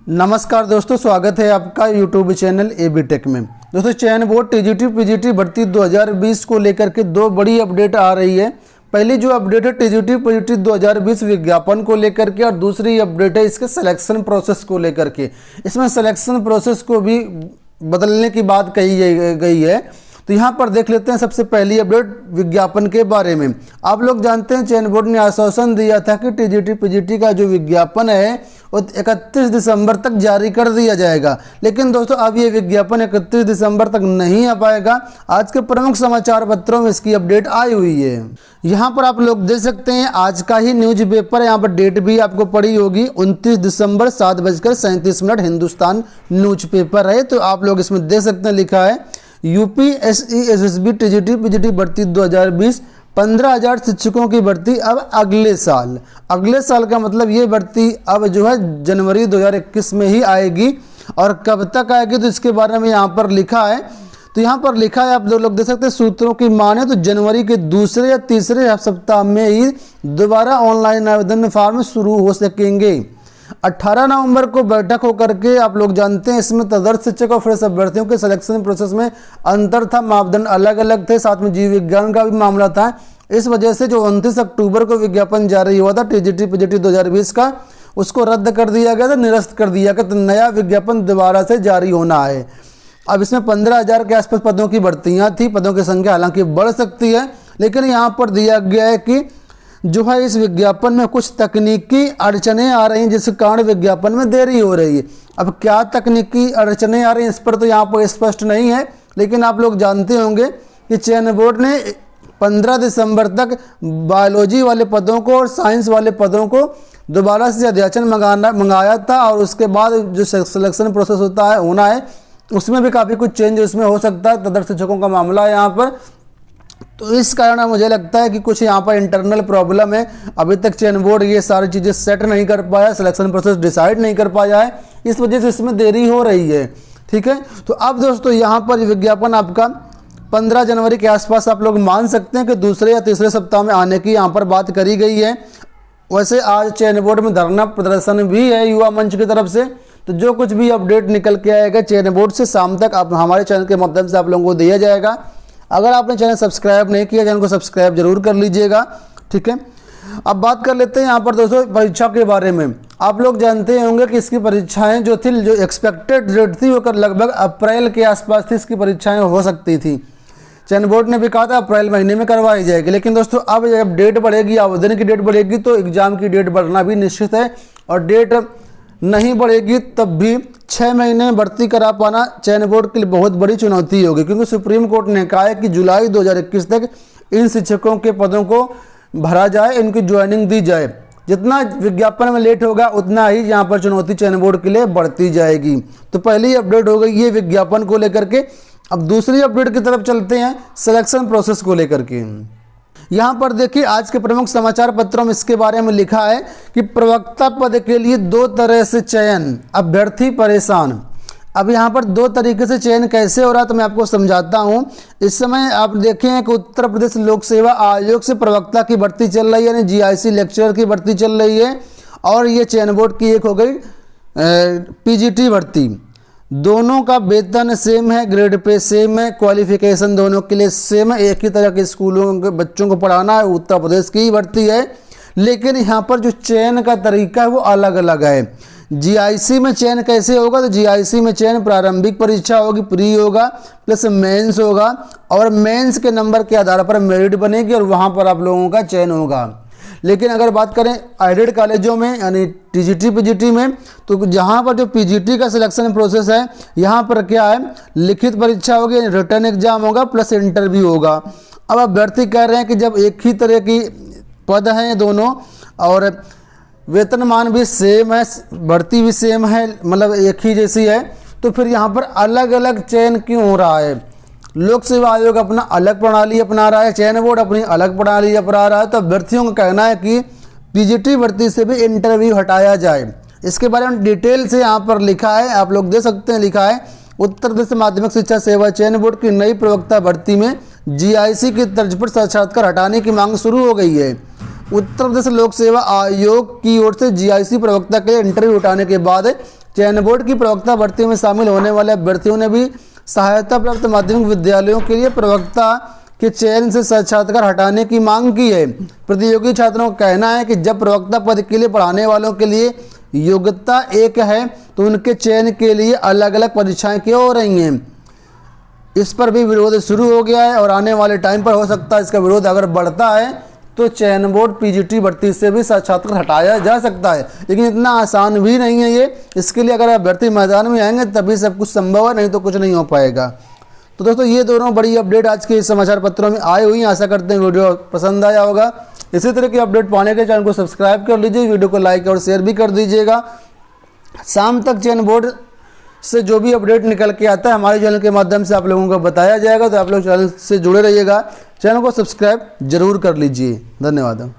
नमस्कार दोस्तों, स्वागत है आपका यूट्यूब चैनल एबी टेक में। दोस्तों, चयन बोर्ड टीजीटी पीजीटी भर्ती 2020 को लेकर के दो बड़ी अपडेट आ रही है। पहली जो अपडेट है टीजीटी पीजीटी 2020 विज्ञापन को लेकर के, और दूसरी अपडेट है इसके सिलेक्शन प्रोसेस को लेकर के। इसमें सिलेक्शन प्रोसेस को भी बदलने की बात कही गई है। तो यहाँ पर देख लेते हैं सबसे पहली अपडेट विज्ञापन के बारे में। आप लोग जानते हैं चयन बोर्ड ने आश्वासन दिया था कि टीजीटी पीजीटी का जो विज्ञापन है वो 31 दिसंबर तक जारी कर दिया जाएगा। लेकिन दोस्तों अब ये विज्ञापन 31 दिसंबर तक नहीं आ पाएगा। आज के प्रमुख समाचार पत्रों में इसकी अपडेट आई हुई है। यहाँ पर आप लोग देख सकते हैं आज का ही न्यूज पेपर, यहाँ पर डेट भी आपको पड़ी होगी 29 दिसंबर 7:37 हिंदुस्तान न्यूज पेपर है। तो आप लोग इसमें देख सकते हैं लिखा है यूपीएससी एसएसबी टीजीटी पीजीटी भर्ती 2020 15,000 शिक्षकों की भर्ती अब अगले साल। अगले साल का मतलब ये भर्ती अब जो है जनवरी 2021 में ही आएगी। और कब तक आएगी तो इसके बारे में यहाँ पर लिखा है। तो यहाँ पर लिखा है, आप लोग देख सकते हैं, सूत्रों की माने तो जनवरी के दूसरे या तीसरे सप्ताह में ही दोबारा ऑनलाइन आवेदन फॉर्म शुरू हो सकेंगे। 18 नवंबर को बैठक होकर के आप लोग जानते हैं इसमें तदर्थ शिक्षक और फ्रेश अभ्यर्थियों के सिलेक्शन प्रोसेस में अंतर था, मापदंड अलग अलग थे, साथ में जीव विज्ञान का भी मामला था। इस वजह से जो 29 अक्टूबर को विज्ञापन जारी हुआ था टीजीटी पीजीटी 2020 का, उसको रद्द कर दिया गया था, निरस्त कर दिया गया। तो नया विज्ञापन दोबारा से जारी होना है। अब इसमें 15,000 के आसपास पदों की भर्तियाँ थी। पदों की संख्या हालांकि बढ़ सकती है, लेकिन यहाँ पर दिया गया है कि जो है इस विज्ञापन में कुछ तकनीकी अड़चनें आ रही हैं, जिस कारण विज्ञापन में देरी हो रही है। अब क्या तकनीकी अड़चनें आ रही हैं इस पर तो यहाँ पर स्पष्ट नहीं है, लेकिन आप लोग जानते होंगे कि चयन बोर्ड ने 15 दिसंबर तक बायोलॉजी वाले पदों को और साइंस वाले पदों को दोबारा से अध्याचन मंगाया था। और उसके बाद जो सिलेक्शन प्रोसेस होना है उसमें भी काफ़ी कुछ चेंज इसमें हो सकता है। तदर्थ शिक्षकों का मामला है यहाँ पर। तो इस कारण मुझे लगता है कि कुछ यहाँ पर इंटरनल प्रॉब्लम है। अभी तक चयन बोर्ड ये सारी चीज़ें सेट नहीं कर पाया, सिलेक्शन प्रोसेस डिसाइड नहीं कर पाया है, इस वजह से इसमें देरी हो रही है। ठीक है, तो अब दोस्तों यहाँ पर विज्ञापन आपका 15 जनवरी के आसपास आप लोग मान सकते हैं कि दूसरे या तीसरे सप्ताह में आने की यहाँ पर बात करी गई है। वैसे आज चयन बोर्ड में धरना प्रदर्शन भी है युवा मंच की तरफ से। तो जो कुछ भी अपडेट निकल के आएगा चयन बोर्ड से शाम तक आप हमारे चैनल के माध्यम से आप लोगों को दिया जाएगा। अगर आपने चैनल सब्सक्राइब नहीं किया, चैनल को सब्सक्राइब जरूर कर लीजिएगा। ठीक है, अब बात कर लेते हैं यहाँ पर दोस्तों परीक्षा के बारे में। आप लोग जानते होंगे कि इसकी परीक्षाएं जो थी, जो एक्सपेक्टेड डेट थी वो लगभग अप्रैल के आसपास थी, इसकी परीक्षाएं हो सकती थी। चयन बोर्ड ने भी कहा था अप्रैल महीने में करवाई जाएगी, लेकिन दोस्तों अब जब डेट बढ़ेगी, आवेदन की डेट बढ़ेगी, तो एग्जाम की डेट बढ़ना भी निश्चित है। और डेट नहीं बढ़ेगी तब भी 6 महीने में भर्ती करा पाना चयन बोर्ड के लिए बहुत बड़ी चुनौती होगी, क्योंकि सुप्रीम कोर्ट ने कहा है कि जुलाई 2021 तक इन शिक्षकों के पदों को भरा जाए, इनकी ज्वाइनिंग दी जाए। जितना विज्ञापन में लेट होगा उतना ही यहाँ पर चुनौती चयन बोर्ड के लिए बढ़ती जाएगी। तो पहली अपडेट हो गई ये विज्ञापन को लेकर के। अब दूसरी अपडेट की तरफ चलते हैं सिलेक्शन प्रोसेस को लेकर के। यहाँ पर देखिए आज के प्रमुख समाचार पत्रों में इसके बारे में लिखा है कि प्रवक्ता पद के लिए 2 तरह से चयन, अभ्यर्थी परेशान। अब यहाँ पर 2 तरीके से चयन कैसे हो रहा है तो मैं आपको समझाता हूँ। इस समय आप देखें कि उत्तर प्रदेश लोक सेवा आयोग से प्रवक्ता की भर्ती चल रही है, यानी जीआईसी लेक्चरर की भर्ती चल रही है। और ये चयन बोर्ड की एक हो गई पीजीटी भर्ती। दोनों का वेतन सेम है, ग्रेड पे सेम है, क्वालिफिकेशन दोनों के लिए सेम है, एक ही तरह के स्कूलों के बच्चों को पढ़ाना है, उत्तर प्रदेश की ही भर्ती है। लेकिन यहाँ पर जो चयन का तरीका है वो अलग अलग है। जीआईसी में चयन कैसे होगा तो जीआईसी में चयन प्रारंभिक परीक्षा होगी, प्री होगा, प्लस मेंस होगा, और मेंस के नंबर के आधार पर मेरिट बनेगी और वहाँ पर आप लोगों का चयन होगा। लेकिन अगर बात करें एडेड कॉलेजों में यानी टीजीटी पीजीटी में, तो जहाँ पर जो पीजीटी का सिलेक्शन प्रोसेस है यहाँ पर क्या है, लिखित परीक्षा होगी, रिटर्न एग्जाम होगा, प्लस इंटरव्यू होगा। अब अभ्यर्थी कह रहे हैं कि जब एक ही तरह की पद हैं दोनों और वेतनमान भी सेम है, भर्ती भी सेम है, मतलब एक ही जैसी है, तो फिर यहाँ पर अलग अलग चयन क्यों हो रहा है। लोक सेवा आयोग अपना अलग प्रणाली अपना रहा है, चयन बोर्ड अपनी अलग प्रणाली अपना रहा है। तो अभ्यर्थियों का कहना है कि पीजीटी भर्ती से भी इंटरव्यू हटाया जाए। इसके बारे में डिटेल से यहाँ पर लिखा है, आप लोग देख सकते हैं, लिखा है उत्तर प्रदेश माध्यमिक शिक्षा सेवा चयन बोर्ड की नई प्रवक्ता भर्ती में जीआईसी की तर्ज पर साक्षात्कार हटाने की मांग शुरू हो गई है। उत्तर प्रदेश लोक सेवा आयोग की ओर से जीआईसी प्रवक्ता के इंटरव्यू उठाने के बाद चयन बोर्ड की प्रवक्ता भर्ती में शामिल होने वाले अभ्यर्थियों ने भी सहायता प्राप्त माध्यमिक विद्यालयों के लिए प्रवक्ता के चयन से साक्षात्कार हटाने की मांग की है। प्रतियोगी छात्रों का कहना है कि जब प्रवक्ता पद के लिए पढ़ाने वालों के लिए योग्यता एक है तो उनके चयन के लिए अलग अलग परीक्षाएं क्यों हो रही हैं। इस पर भी विरोध शुरू हो गया है और आने वाले टाइम पर हो सकता है इसका विरोध अगर बढ़ता है तो चयन बोर्ड पीजीटी भर्ती से भी साक्षात्कार हटाया जा सकता है, लेकिन इतना आसान भी नहीं है ये। इसके लिए अगर अभ्यर्थी मैदान में आएंगे तभी सब कुछ संभव है, नहीं तो कुछ नहीं हो पाएगा। तो दोस्तों ये दोनों बड़ी अपडेट आज के समाचार पत्रों में आई हुई हैं। आशा करते हैं वीडियो पसंद आया होगा। इसी तरह की अपडेट पाने के चैनल को सब्सक्राइब कर लीजिए, वीडियो को लाइक और शेयर भी कर दीजिएगा। शाम तक चयन बोर्ड से जो भी अपडेट निकल के आता है हमारे चैनल के माध्यम से आप लोगों को बताया जाएगा, तो आप लोग चैनल से जुड़े रहिएगा। चैनल को सब्सक्राइब जरूर कर लीजिए। धन्यवाद।